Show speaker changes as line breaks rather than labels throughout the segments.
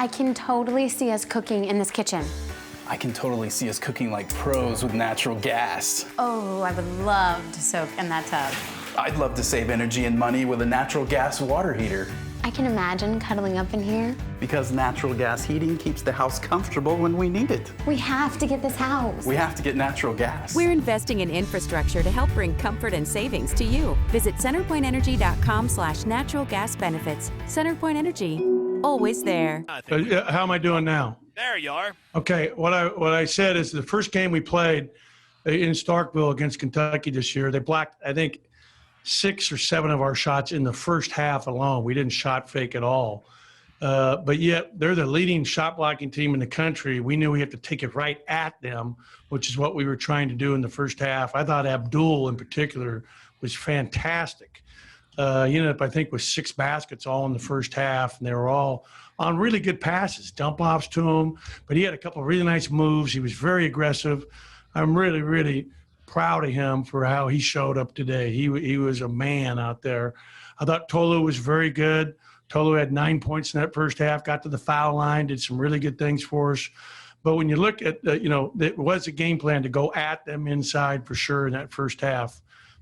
I can totally see us cooking in this kitchen.
I can totally see us cooking like pros with natural gas.
Oh, I would love to soak in that tub.
I'd love to save energy and money with a natural gas water heater.
I can imagine cuddling up in here.
Because natural gas heating keeps the house comfortable when we need it.
We have to get this house.
We have to get natural gas.
We're investing in infrastructure to help bring comfort and savings to you. Visit centerpointenergy.com/natural gas benefits. CenterPoint Energy, always there.
How am I doing now?
There you are.
Okay, what I said is the first game we played in Starkville against Kentucky this year, they blocked, I think, 6 or 7 of our shots in the first half alone. We didn't shot fake at all. But yet they're the leading shot blocking team in the country. We knew we had to take it right at them, which is what we were trying to do in the first half. I thought Abdul in particular was fantastic. He ended up, I think, with 6 baskets all in the first half, and they were all on really good passes, dump offs to him. But he had a couple of really nice moves. He was very aggressive. I'm really, really proud of him for how he showed up today. He was a man out there. I thought Tolu was very good. Tolu had 9 points in that first half, got to the foul line, did some really good things for us. But when you look at, it was a game plan to go at them inside for sure in that first half.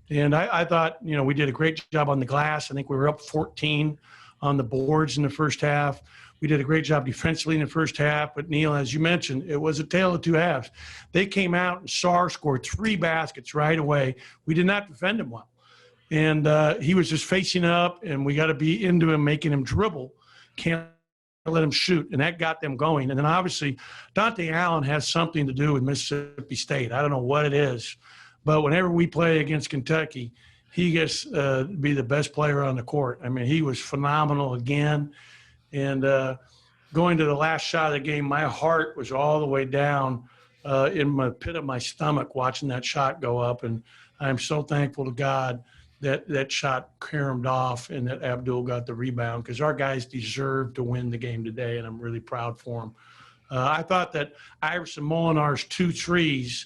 And I thought, we did a great job on the glass. I think we were up 14 on the boards in the first half. We did a great job defensively in the first half. But, Neil, as you mentioned, it was a tale of two halves. They came out and Sarr scored 3 baskets right away. We did not defend him well. And he was just facing up, and we got to be into him, making him dribble. Can't let him shoot, and that got them going. And then, obviously, Dante Allen has something to do with Mississippi State. I don't know what it is. But whenever we play against Kentucky, he gets to be the best player on the court. I mean, he was phenomenal again. And going to the last shot of the game, my heart was all the way down in my pit of my stomach watching that shot go up. And I'm so thankful to God that that shot caromed off and that Abdul got the rebound, because our guys deserve to win the game today, and I'm really proud for them. I thought that Iverson Molinar's 2 threes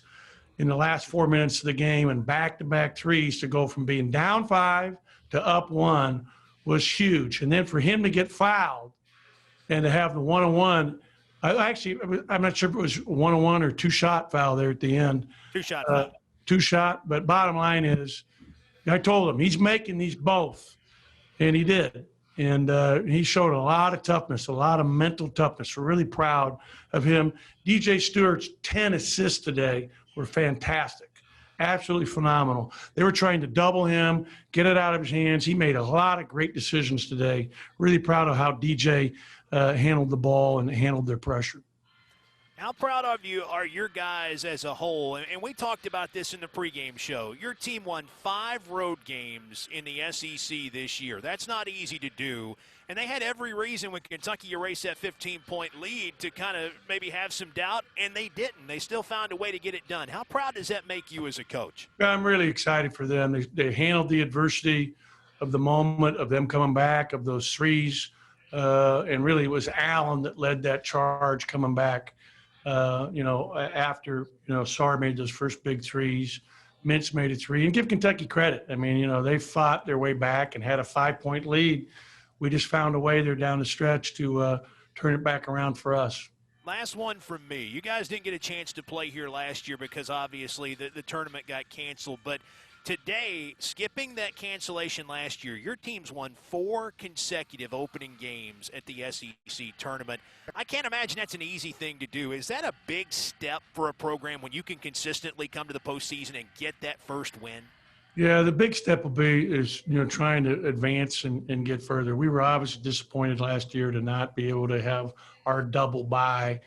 in the last 4 minutes of the game and back-to-back threes to go from being down 5 to up 1 was huge. And then for him to get fouled and to have the one-on-one, I'm not sure if it was one-on-one or 2-shot foul there at the end.
2-shot foul.
2-shot, but bottom line is, I told him he's making these both, and he did. And he showed a lot of toughness, a lot of mental toughness. We're really proud of him. DJ Stewart's 10 assists today were fantastic, absolutely phenomenal. They were trying to double him, get it out of his hands. He made a lot of great decisions today. Really proud of how DJ handled the ball and handled their pressure.
How proud of you are your guys as a whole? And we talked about this in the pregame show. Your team won 5 road games in the SEC this year. That's not easy to do. And they had every reason when Kentucky erased that 15-point lead to kind of maybe have some doubt, and they didn't. They still found a way to get it done. How proud does that make you as a coach?
I'm really excited for them. They handled the adversity of the moment, of them coming back, of those threes. And really it was Allen that led that charge coming back. After, Sarr made those first big threes, Mintz made a 3, and give Kentucky credit. I mean, they fought their way back and had a 5-point lead. We just found a way there down the stretch to turn it back around for us.
Last one from me. You guys didn't get a chance to play here last year because obviously the tournament got canceled, but today, skipping that cancellation last year, your team's won 4 consecutive opening games at the SEC tournament. I can't imagine that's an easy thing to do. Is that a big step for a program when you can consistently come to the postseason and get that first win?
Yeah, the big step will be trying to advance and get further. We were obviously disappointed last year to not be able to have our double bye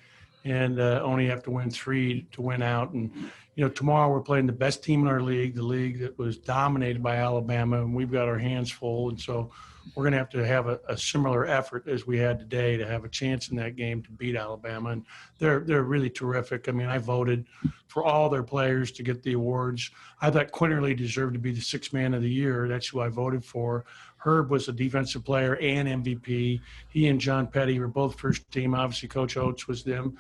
and only have to win 3 to win out. And tomorrow we're playing the best team in our league, the league that was dominated by Alabama, and we've got our hands full. And so we're going to have a similar effort as we had today to have a chance in that game to beat Alabama. And they're really terrific. I mean, I voted for all their players to get the awards. I thought Quinterly deserved to be the 6th man of the year. That's who I voted for. Herb was a defensive player and MVP. He and John Petty were both first team. Obviously, Coach Oates was the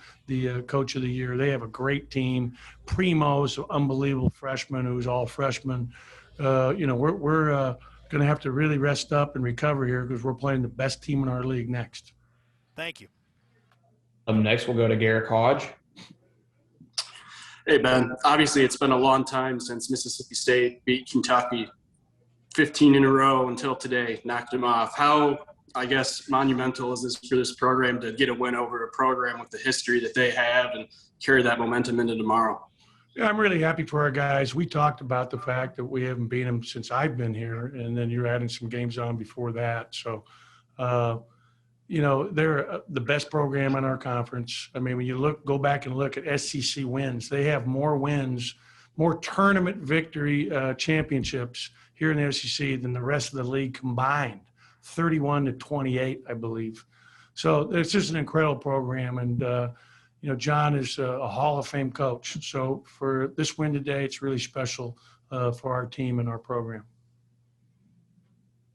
coach of the year. They have a great team. Primo's an unbelievable freshman who's all freshman. We're going to have to really rest up and recover here because we're playing the best team in our league next.
Thank you.
Up next, we'll go to Garrett Hodge.
Hey, Ben. Obviously, it's been a long time since Mississippi State beat Kentucky 15 in a row until today, knocked them off. How, I guess, monumental is this for this program to get a win over a program with the history that they have and carry that momentum into tomorrow?
Yeah, I'm really happy for our guys. We talked about the fact that we haven't beaten them since I've been here, and then you're adding some games on before that. So, they're the best program in our conference. I mean, when you go back and look at SEC wins, they have more wins, more tournament victory championships here in the SEC than the rest of the league combined, 31-28, I believe. So it's just an incredible program, and John is a Hall of Fame coach. So for this win today, it's really special for our team and our program.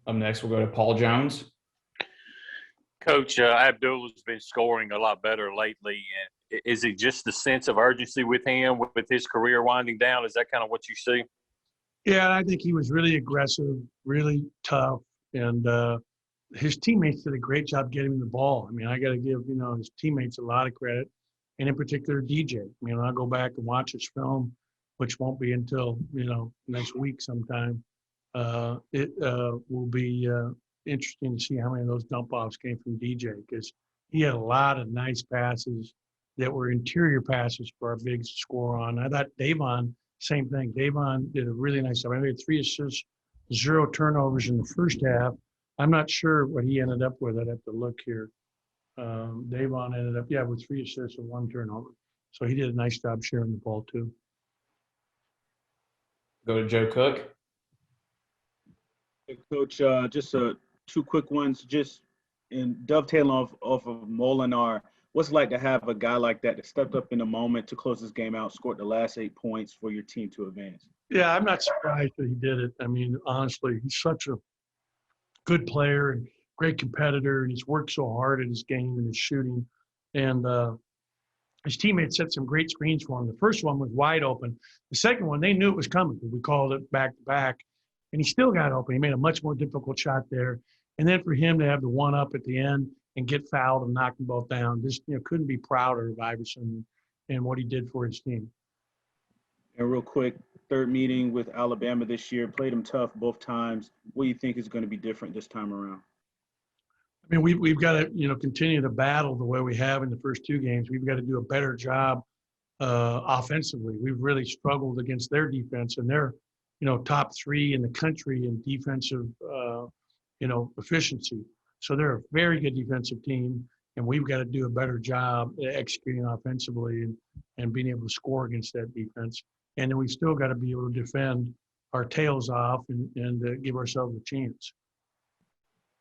Up next, we'll go to Paul Jones.
Coach, Abdul has been scoring a lot better lately. And is it just the sense of urgency with him, with his career winding down? Is that kind of what you see?
Yeah, I think he was really aggressive, really tough, and his teammates did a great job getting him the ball. I mean, I got to give his teammates a lot of credit, and in particular DJ. I mean, I'll go back and watch his film, which won't be until next week sometime. It will be interesting to see how many of those dump offs came from DJ, because he had a lot of nice passes that were interior passes for our bigs to score on. I thought Davon, same thing. Davon did a really nice job. I had 3 assists, 0 turnovers in the first half. I'm not sure what he ended up with. I'd have to look here. Davon ended up, with 3 assists and 1 turnover. So he did a nice job sharing the ball too.
Go to Joe Cook.
Hey, Coach, just 2 quick ones. Just in dovetailing off of Molinar, what's it like to have a guy like that stepped up in the moment to close this game out, scored the last 8 points for your team to advance?
Yeah, I'm not surprised that he did it. I mean, honestly, he's such a good player and great competitor, and he's worked so hard at his game and his shooting. And his teammates set some great screens for him. The first one was wide open. The second one, they knew it was coming. We called it back to back, and he still got open. He made a much more difficult shot there. And then for him to have the one up at the end and get fouled and knock them both down, just couldn't be prouder of Iverson and what he did for his team.
And real quick, third meeting with Alabama this year, played them tough both times. What do you think is going to be different this time around?
I mean, we've got to continue to battle the way we have in the first 2 games. We've got to do a better job offensively. We've really struggled against their defense, and they're top 3 in the country in defensive efficiency. So they're a very good defensive team, and we've got to do a better job executing offensively and being able to score against that defense. And then we've still got to be able to defend our tails off and give ourselves a chance.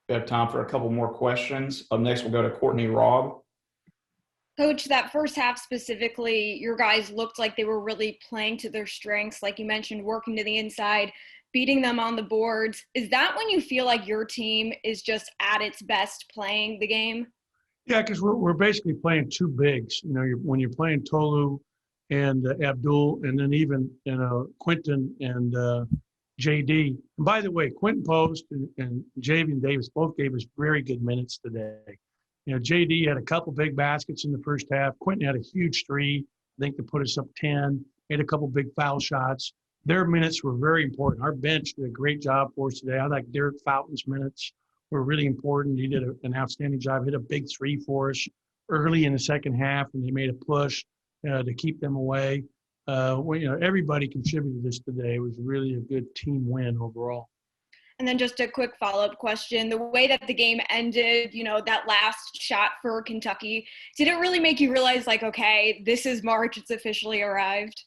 We have time for a couple more questions. Up next, we'll go to Courtney Robb.
Coach, that first half specifically, your guys looked like they were really playing to their strengths, like you mentioned, working to the inside, beating them on the boards. Is that when you feel like your team is just at its best playing the game?
Yeah, because we're basically playing 2 bigs. When you're playing Tolu and Abdul, and then even Quentin and JD. And by the way, Quentin Post and Javian Davis both gave us very good minutes today. JD had a couple big baskets in the first half. Quentin had a huge 3, I think, to put us up 10. He had a couple big foul shots. Their minutes were very important. Our bench did a great job for us today. I like Derek Fountain's minutes were really important. He did an outstanding job. Hit a big 3 for us early in the second half, and they made a push to keep them away. Everybody contributed to this today. It was really a good team win overall.
And then just a quick follow-up question. The way that the game ended, that last shot for Kentucky, did it really make you realize, like, okay, this is March, it's officially arrived?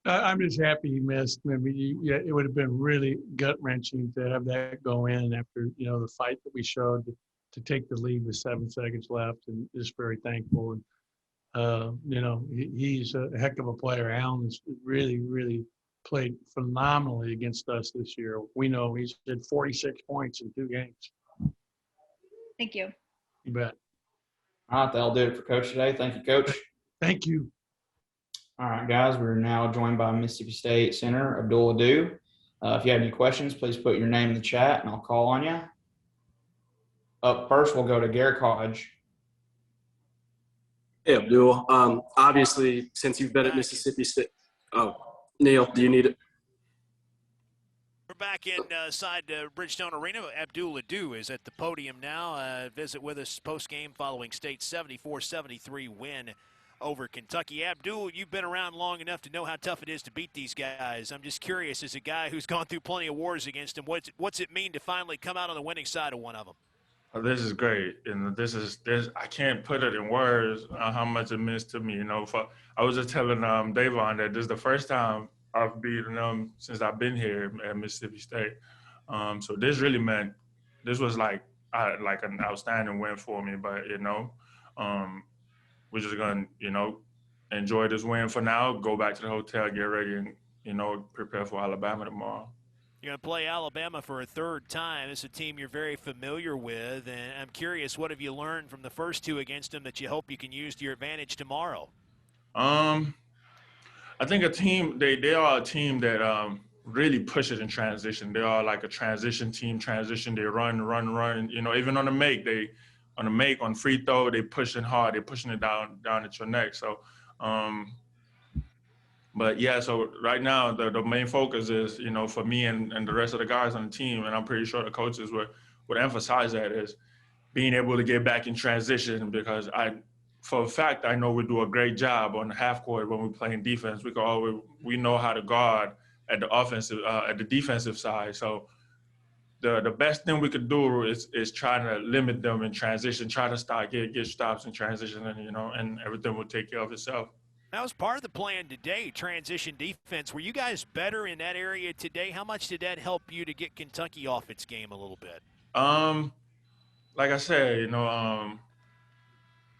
I'm just happy he missed. I mean, it would have been really gut-wrenching to have that go in after, the fight that we showed to take the lead with 7 seconds left, and just very thankful. And, he's a heck of a player. Allen's really, really played phenomenally against us this year. We know he's did 46 points in 2 games.
Thank you.
You bet.
All right, that'll do it for Coach today. Thank you, Coach.
Thank you.
All right, guys, we're now joined by Mississippi State center Abdul Ado. If you have any questions, please put your name in the chat, and I'll call on you. Up first, we'll go to Garrett Hodge.
Hey, Abdul. Obviously, since you've been at Mississippi State. Oh, Neil, do you need it?
We're back inside Bridgestone Arena. Abdul Ado is at the podium now. Visit with us post-game following State's 74-73 win over Kentucky. Abdul, you've been around long enough to know how tough it is to beat these guys. I'm just curious, as a guy who's gone through plenty of wars against them, what's it mean to finally come out on the winning side of one of them?
Oh, this is great, and this I can't put it in words how much it means to me. You know, I was just telling Davon that this is the first time I've beaten them since I've been here at Mississippi State. So this really meant this was like an outstanding win for me. But you know, we're just gonna enjoy this win for now. Go back to the hotel, get ready, and prepare for Alabama tomorrow.
You're going to play Alabama for a third time. It's a team you're very familiar with, and I'm curious, what have you learned from the first two against them that you hope you can use to your advantage tomorrow?
I think they are a team that really pushes in transition. They are like a transition team. They run. Even on the make, on free throw, they pushing hard. They're pushing it down at your neck. So. But yeah, so right now the main focus is, for me and the rest of the guys on the team, and I'm pretty sure the coaches would emphasize that, is being able to get back in transition, because for a fact, I know we do a great job on the half court when we're playing defense. We know how to guard at the defensive side. So the best thing we could do is try to limit them in transition, try to get stops in transition, and everything will take care of itself.
That was part of the plan today, transition defense. Were you guys better in that area today? How much did that help you to get Kentucky off its game a little bit?
Like I said,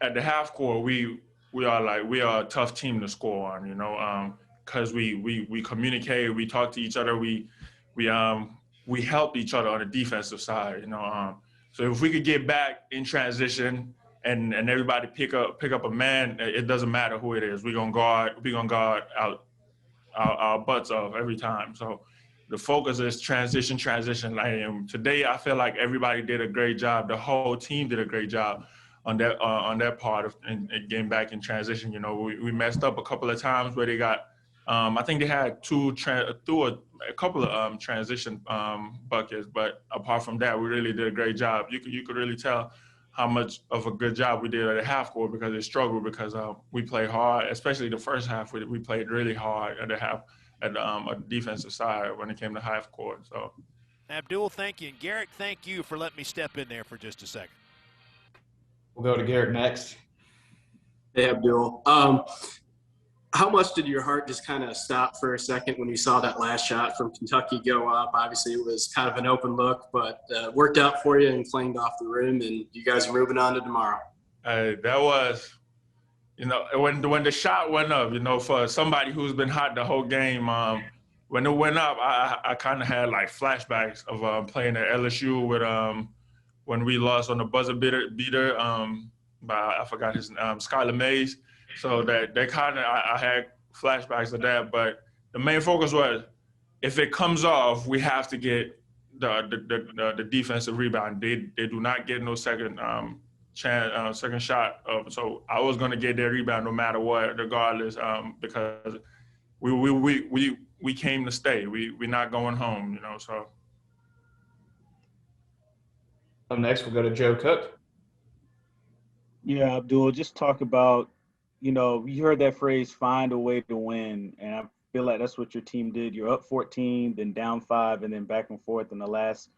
at the half court, we are a tough team to score on, because we communicate, we talk to each other, we help each other on the defensive side, So if we could get back in transition and everybody pick up a man, it doesn't matter who it is. We're gonna guard out our butts off every time. So the focus is transition. Today I feel like everybody did a great job. The whole team did a great job on that part of and getting back in transition. We messed up a couple of times where they got. I think they had a couple of transition buckets, but apart from that, we really did a great job. You could really tell how much of a good job we did at the half court, because they struggled, because we played hard, especially the first half. We played really hard at the half at the defensive side when it came to half court. So,
Abdul, thank you, and Garrett, thank you for letting me step in there for just a second.
We'll go to Garrett next.
Hey, Abdul. How much did your heart just kind of stop for a second when you saw that last shot from Kentucky go up? Obviously, it was kind of an open look, but worked out for you and clanged off the rim, and you guys are moving on to tomorrow.
That was, when the shot went up, for somebody who's been hot the whole game, when it went up, I kind of had like flashbacks of playing at LSU with when we lost on the buzzer beater by, I forgot his name, Skylar Mays. So that kind of, I had flashbacks of that. But the main focus was, if it comes off, we have to get the defensive rebound. They do not get no second second shot. So I was going to get their rebound no matter what, regardless, because we came to stay. We're not going home, So.
Up next, we'll go to Joe Cook.
Yeah, Abdul, just talk about, you heard that phrase, find a way to win. And I feel like that's what your team did. You're up 14, then down 5, and then back and forth in the last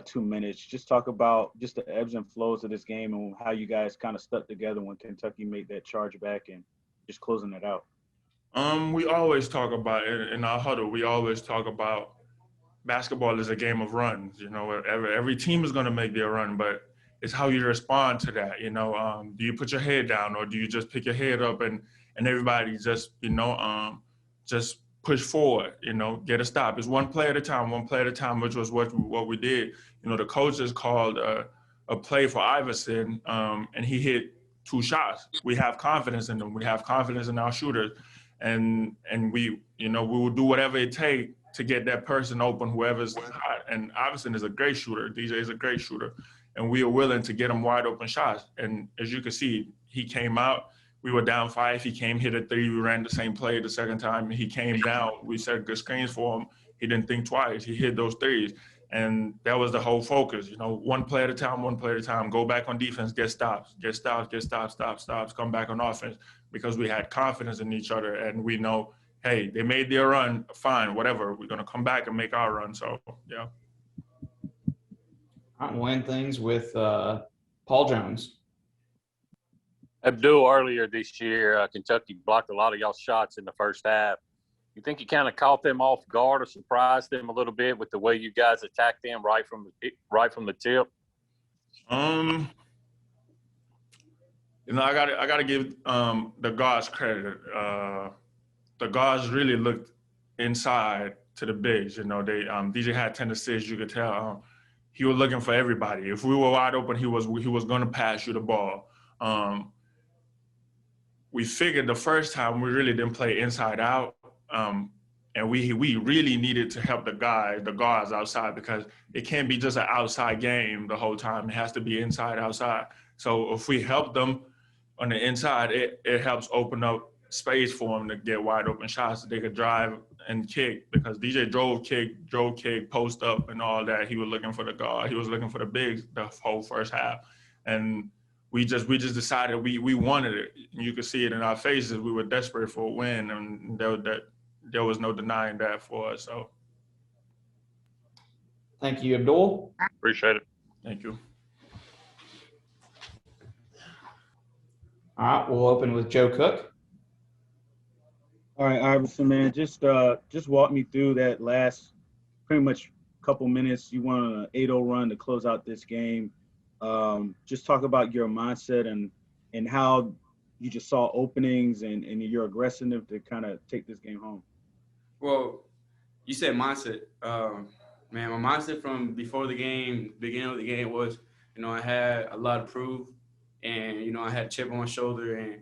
2 minutes. Just talk about just the ebbs and flows of this game and how you guys kind of stuck together when Kentucky made that charge back and just closing it out.
We always talk about it in our huddle. We always talk about basketball is a game of runs. Every team is going to make their run, but it's how you respond to that. Do you put your head down, or do you just pick your head up and everybody just, just push forward, get a stop. It's one play at a time, which was what we did. The coaches called a play for Iverson, and he hit 2 shots. We have confidence in them. We have confidence in our shooters, and we will do whatever it takes to get that person open, whoever's hot. And Iverson is a great shooter. DJ is a great shooter. and we were willing to get him wide open shots. And as you can see, he came out. We were down 5. He came, hit a 3. We ran the same play the second time. He came down. We set good screens for him. He didn't think twice. He hit those 3s. And that was the whole focus, one play at a time, one play at a time. Go back on defense, get stops, stops, come back on offense, because we had confidence in each other. And we know, hey, they made their run, fine, whatever. We're going to come back and make our run. So, yeah.
We'll end things with Paul Jones.
Abdul, earlier this year, Kentucky blocked a lot of y'all shots in the first half. You think you kind of caught them off guard or surprised them a little bit with the way you guys attacked them right from the tip?
I gotta give the guards credit. The guards really looked inside to the bigs. They DJ had 10 assists. You could tell he was looking for everybody. If we were wide open, he was going to pass you the ball. We figured the first time we really didn't play inside out. And we really needed to help the guards outside, because it can't be just an outside game the whole time. It has to be inside, outside. So if we help them on the inside, it helps open up space for them to get wide open shots that they could drive and kick, because DJ drove kick, post up and all that. He was looking for the guard. He was looking for the bigs the whole first half. And we just decided we wanted it. You could see it in our faces. We were desperate for a win, and there was no denying that for us. So,
thank you, Abdul.
Appreciate it.
Thank you.
All right, we'll open with Joe Cook.
All right, Iverson, man, just walk me through that last pretty much couple minutes. You went on an 8-0 run to close out this game. Just talk about your mindset and how you just saw openings and your aggressiveness to kind of take this game home.
Well, you said mindset. Man, my mindset from before the game, beginning of the game was, I had a lot to prove, and, I had a chip on my shoulder, and,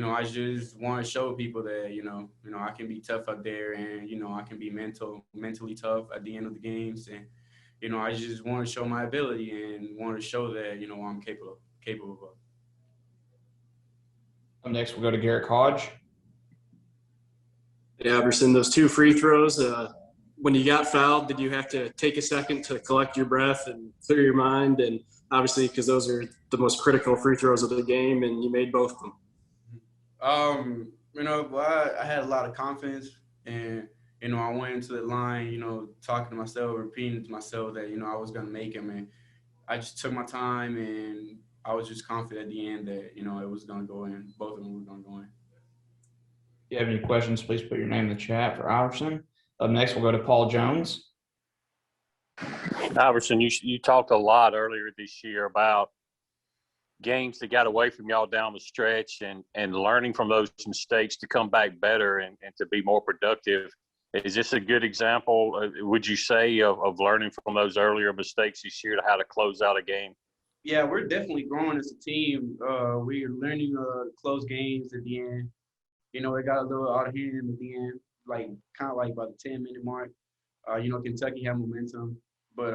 I just want to show people that, I can be tough out there, and, I can be mentally tough at the end of the games. And, I just want to show my ability and want to show that, I'm capable of.
Up next, we'll go to Garrett Hodge.
Yeah, Iverson, those 2 free throws, when you got fouled, did you have to take a second to collect your breath and clear your mind? And obviously, because those are the most critical free throws of the game, and you made both of them.
I had a lot of confidence, and, I went into the line, talking to myself, repeating to myself that, I was going to make them. And I just took my time, and I was just confident at the end that, it was going to go in. Both of them were going to go in.
If you have any questions, please put your name in the chat for Iverson. Up next, we'll go to Paul Jones.
Iverson, you talked a lot earlier this year about games that got away from y'all down the stretch and learning from those mistakes to come back better and to be more productive. Is this a good example, would you say, of learning from those earlier mistakes this year to how to close out a game?
Yeah, we're definitely growing as a team. We're learning to close games at the end. It got a little out of hand at the end, kind of like about the 10-minute mark. Kentucky had momentum, but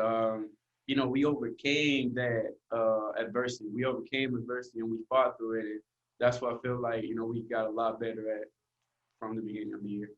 we overcame that adversity. We overcame adversity, and we fought through it. And that's what I feel like we got a lot better at from the beginning of the year.